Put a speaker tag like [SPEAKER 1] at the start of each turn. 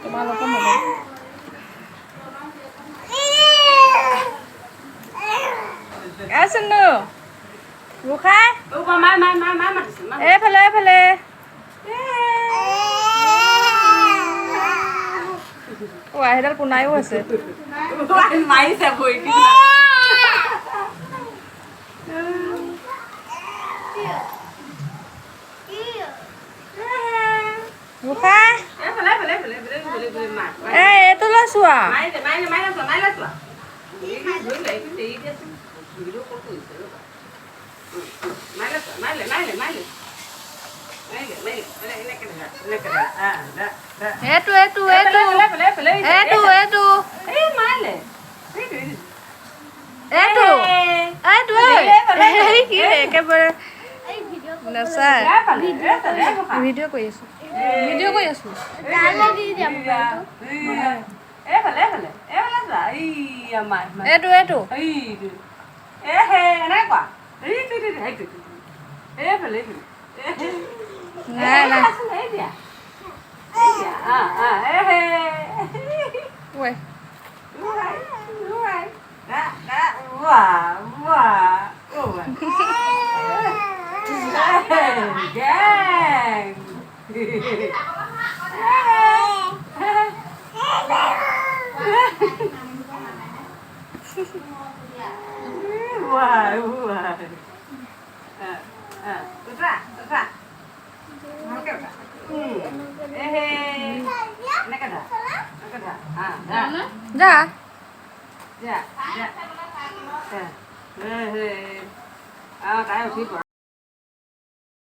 [SPEAKER 1] তোমালোকৰ মোবাইল আছনো গোসাঁই এইফালে এইফালে সেইডাল পোনায়ো আছে
[SPEAKER 2] মাৰিছে ভৰি
[SPEAKER 1] গোসাঁই এইটো লৈছো একেবাৰে ভিডিঅ' কৰি আছো এইটো নাই নাই যা